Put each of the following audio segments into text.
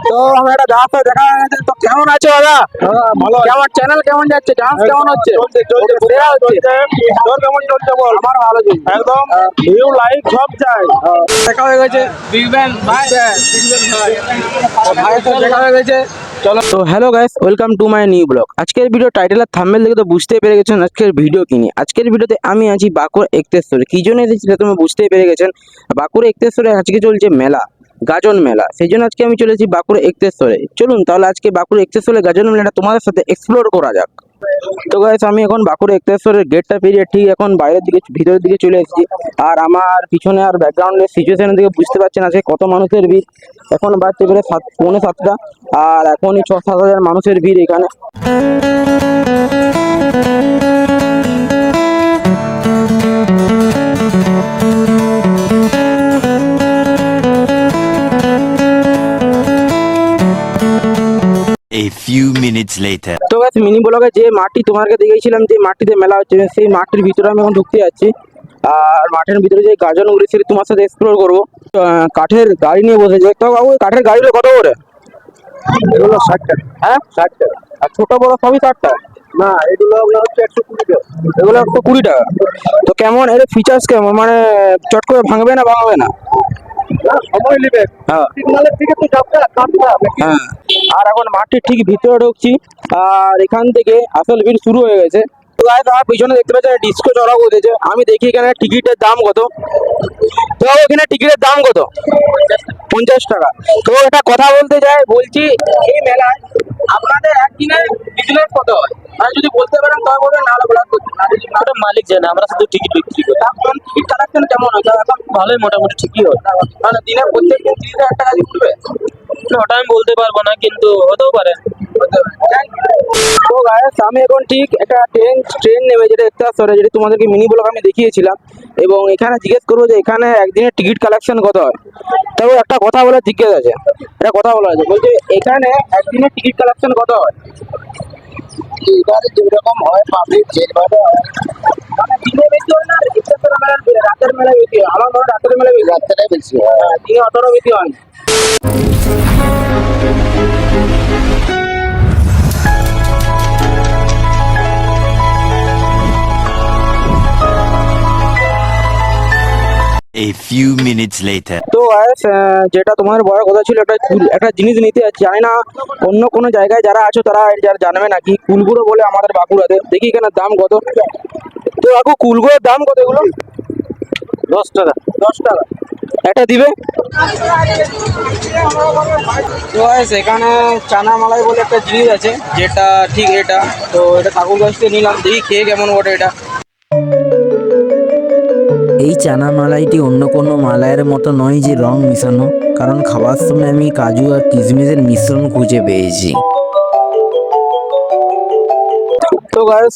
তো আমরা একটা যাওয়ার পর দেখা গেছে। তো কেমন আছো দাদা? ভালো কেমন চ্যানেল কেমন যাচ্ছে? ডান্স কেমন হচ্ছে? সেরা হচ্ছে। তোর কেমন চলছে বল? আমার ভালো চলছে। একদম ভিউ লাইক সব চাই। দেখা হয়ে গেছে। বিগ ব্যান ভাই ভাইয়ের সাথে দেখা হয়ে গেছে। চলো। তো hello guys, welcome to my new blog. আজকের ভিডিও টাইটেল আর থাম্বনেল দেখে তো বুঝতেই পেরে গেছেন আজকের ভিডিও কি নিয়ে। আজকের ভিডিওতে আমি আছি বাঁকুড়া এক্তেশ্বরে। কি জন্য এসেছি সেটা তোমরা বুঝতেই পেরে গেছেন। বাঁকুড়া এক্তেশ্বরে আজকে চলছে মেলা, গাজন মেলা। সেই জন্য আজকে আমি চলেছি বাঁকুড়া এক্তেশ্বরে। চলুন তাহলে আজকে বাঁকুড়া এক্তেশ্বরে গাজন মেলাটা তোমাদের সাথে এক্সপ্লোর করা যাক। তো গাইস, আমি এখন বাঁকুড়া এক্তেশ্বরের গেটটা পেরিয়ে ঠিক এখন বাইরের দিকে ভিতরের দিকে চলে এসেছি। আর আমার পিছনে আর ব্যাকগ্রাউন্ডের সিচুয়েশনের দিকে বুঝতে পারছেন আজকে কত মানুষের ভিড়। এখন বাজছে প্রায় 6:45, আর এখনই 6-7 হাজার মানুষের ভিড় এখানে। A few minutes later. তো গাইস, মিনি ব্লগে যে মাঠটি তোমাকে দেখিয়েছিলাম, যে মাঠটিতে মেলা হচ্ছে, সেই মাঠটির ভিতরে আমি এখন ঢুকতে যাচ্ছি। আর মাঠের ভিতরে যে গাজনগুলি সেটি তোমার সাথে এক্সপ্লোর করবো। কাঠের গাড়ি নিয়ে বসেছে। তো বাবু, কাঠের গাড়িগুলো কত করে? এগুলো 60 টাকা। হ্যাঁ, 60 টাকা। আর ছোট বড় সবই 60 টাকা? না, এগুলো আপনার হচ্ছে 120 টাকা। এগুলো 120 টাকা। তো কেমন এর ফিচার্স কেমন, মানে চট করে ভাঙবে না ভাঙবে না? সময় নেবে। হ্যাঁ সিগন্যালের দিকে তো যাবে কাটটা। হ্যাঁ। আর এখন মাঠটির ঠিক ভিতরে ঢুকছি, আর এখান থেকে আসল ভিড় শুরু হয়ে গেছে। তো গাইস, আমার পিছনে দেখতে পাচ্ছি ডিস্কো চড়া করতেছে। আমি দেখি এখানে টিকিটের দাম কত। তো এখানে টিকিটের দাম কত? 50 টাকা। তো একটা কথা বলতে যাই, বলছি এই মেলায় আপনাদের একদিনের বিজনেস কত হয়? মানে যদি বলতে পারেন তবে বলবেন, না হলে বলার করতে না। যদি ওটা মালিক জানে, আমরা শুধু টিকিট বিক্রি করি। এখন টিকিট কালেকশন কেমন হয়? এখন ভালোই মোটামুটি ঠিকই হয়। মানে দিনে প্রত্যেক দিন 30,000 টাকা দিয়ে উঠবে? না, ওটা আমি বলতে পারবো না, কিন্তু হতেও পারে। তো গাইস, আমি এখন ঠিক একটা ট্রেন নেবে, যেটা এক্তেশ্বরে, যেটা তোমাদেরকে মিনি ব্লগ আমি দেখিয়েছিলাম। এবং এখানে জিজ্ঞেস করবো যে এখানে একদিনের টিকিট কালেকশন কত হয়। তবে একটা কথা বলে জিজ্ঞেস আছে, একটা কথা বলা আছে, বলছে এখানে একদিনের টিকিট কালেকশন কত হয়? এবারে যেরকম হয় পাবলিক যেভাবে হয়। মানে দিনে বেশি হয় না এক্তেশ্বরে মেলার রাতের মেলায় বেশি হয়? আমার মনে হয় রাতের মেলায় বেশি। রাত্রে বেশি হয়। দিনে অতটা বেশি হয় না। A few minutes later. তো গাইস, যেটা তোমার বড় কথা ছিল, একটা জিনিস নিতে যাচ্ছি। জানি না অন্য কোনো জায়গায় যারা আছো তারা যারা জানবে নাকি। কুলগুলো বলে আমাদের বাঁকুড়াতে। দেখি এখানে দাম কত। তো কাকু, কুলগুলোর দাম কত এগুলো? 10 টাকা। 10 টাকা একটা দিবে। তো গাইস, এখানে চানা মালাই বলে একটা জিনিস আছে, যেটা ঠিক এটা। তো এটা কাকুর কাছ থেকে নিলাম, দেখি খেয়ে কেমন ওঠে এটা। এই চানা মালাইটি অন্য কোনো মালাইয়ের মতো নয় যে রং মিশানো, কারণ খাওয়ার সময় আমি কাজু আর কিশমিশের মিশ্রণ খুঁজে পেয়েছি। তো গাইস,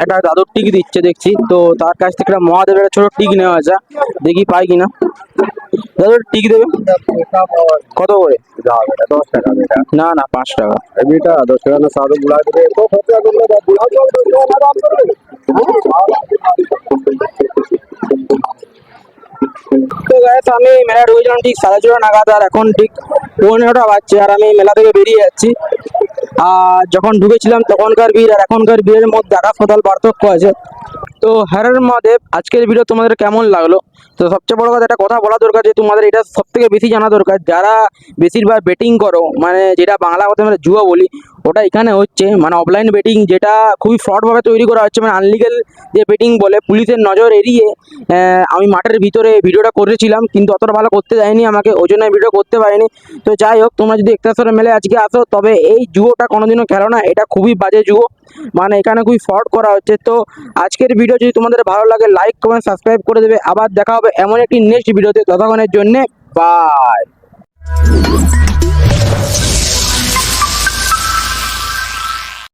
একটা দাদুর টিক দিচ্ছে দেখছি। তো তার কাছ থেকে একটা মহাদেবের একটা ছোট টিক নেওয়া আছে, দেখি পাই কিনা। দাদুর টিক দেবে কত করে? 10 টাকা বেটা। না না, 5 টাকা। বেটা 10 টাকা না সাদা বুড়া করে তো খরচা করলে বুড়া তো দাম করবে। তো গাইস, আমি মেলা ঢুকেছিলাম ঠিক 4:30 নাগাদ, আর এখন ঠিক 15টা বাজছে, আর আমি মেলা থেকে বেরিয়ে যাচ্ছি। আর যখন ঢুকেছিলাম তখনকার ভিড় আর এখনকার ভিড়ের মধ্যে আকাশ পাতাল পার্থক্য আছে। তো হ্যারের মহাদেব, আজকের ভিডিও তোমাদের কেমন লাগলো? তো সবচেয়ে বড় কথা, একটা কথা বলা দরকার যে তোমাদের এটা সব থেকে বেশি জানা দরকার, যারা বেশিরভাগ বেটিং করো, মানে যেটা বাংলা কথা আমরা জুয়া বলি, ওটা এখানে হচ্ছে। মানে অফলাইন বেটিং, যেটা খুবই ফ্রডভাবে তৈরি করা হচ্ছে, মানে আনলিগাল যে বেটিং বলে। পুলিশের নজর এড়িয়ে আমি মাঠের ভিতরে ভিডিওটা করেছিলাম, কিন্তু অতটা ভালো করতে যায়নি আমাকে, ওই জন্য ভিডিও করতে পারিনি। তো যাই হোক, তোমরা যদি এক্তেশ্বরে মেলে আজকে আসো, তবে এই জুয়োটা কোনোদিনও খেলো না। এটা খুবই বাজে জুয়ো, মানে এখানে খুবই ফ্রড করা হচ্ছে। তো আজকের ভিডিও যদি তোমাদের ভালো লাগে, লাইক কমেন্ট সাবস্ক্রাইব করে দেবে। আবার দেখা হবে এমন একটি নেক্সট ভিডিওতে। ততক্ষণের জন্যে বাই।